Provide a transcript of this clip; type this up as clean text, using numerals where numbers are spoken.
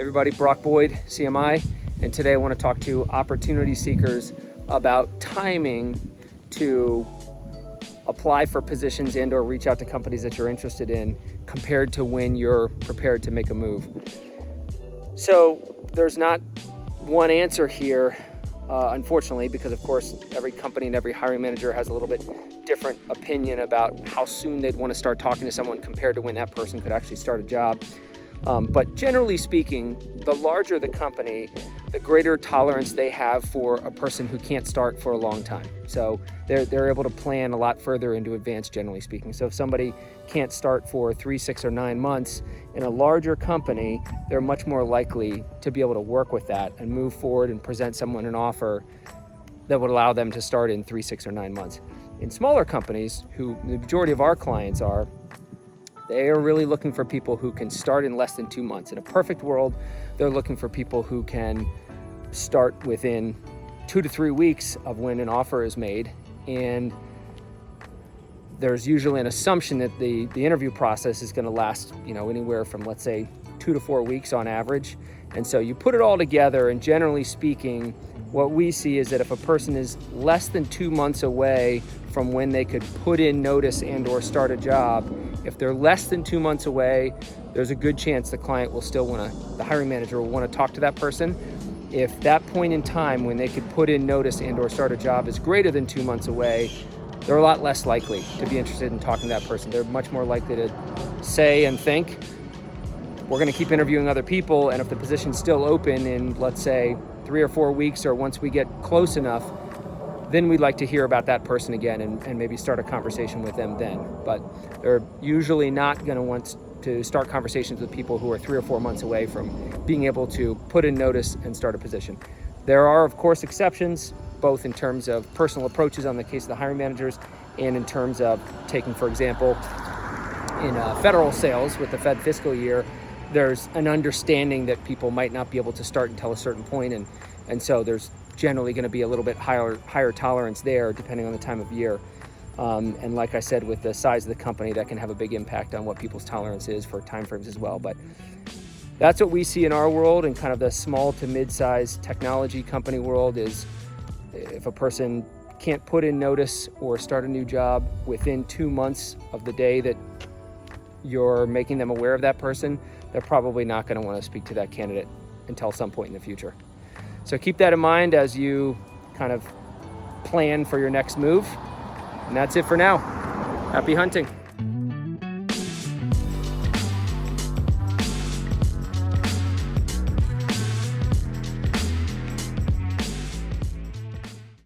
Everybody, Brock Boyd, CMI, and today I want to talk to opportunity seekers about timing to apply for positions and or reach out to companies that you're interested in compared to when you're prepared to make a move. So there's not one answer here, unfortunately, because of course every company and every hiring manager has a little bit different opinion about how soon they'd want to start talking to someone compared to when that person could actually start a job. But generally speaking, the larger the company, the greater tolerance they have for a person who can't start for a long time. So they're able to plan a lot further into advance, generally speaking. So if somebody can't start for 3, 6, or 9 months in a larger company, they're much more likely to be able to work with that and move forward and present someone an offer that would allow them to start in 3, 6, or 9 months. In smaller companies, who the majority of our clients are, they are really looking for people who can start in less than 2 months. In a perfect world, they're looking for people who can start within 2 to 3 weeks of when an offer is made. And there's usually an assumption that the interview process is going to last, anywhere from, let's say, 2 to 4 weeks on average. And so you put it all together, and generally speaking, what we see is that if a person is less than 2 months away from when they could put in notice and or start a job, if they're less than 2 months away, there's a good chance the client will still the hiring manager will want to talk to that person. If that point in time when they could put in notice and or start a job is greater than 2 months away, they're a lot less likely to be interested in talking to that person. They're much more likely to say and think, we're going to keep interviewing other people, and if the position's still open in, let's say, 3 or 4 weeks, or once we get close enough, then we'd like to hear about that person again and maybe start a conversation with them then. But they're usually not going to want to start conversations with people who are 3 or 4 months away from being able to put in notice and start a position. There are, of course, exceptions, both in terms of personal approaches on the case of the hiring managers and in terms of taking, for example, in federal sales with the Fed fiscal year, there's an understanding that people might not be able to start until a certain point, and so there's generally going to be a little bit higher tolerance there depending on the time of year. And like I said, with the size of the company, that can have a big impact on what people's tolerance is for timeframes as well. But that's what we see in our world, and kind of the small to mid-sized technology company world is if a person can't put in notice or start a new job within 2 months of the day that you're making them aware of that person, they're probably not going to want to speak to that candidate until some point in the future. So keep that in mind as you kind of plan for your next move. And that's it for now. Happy hunting.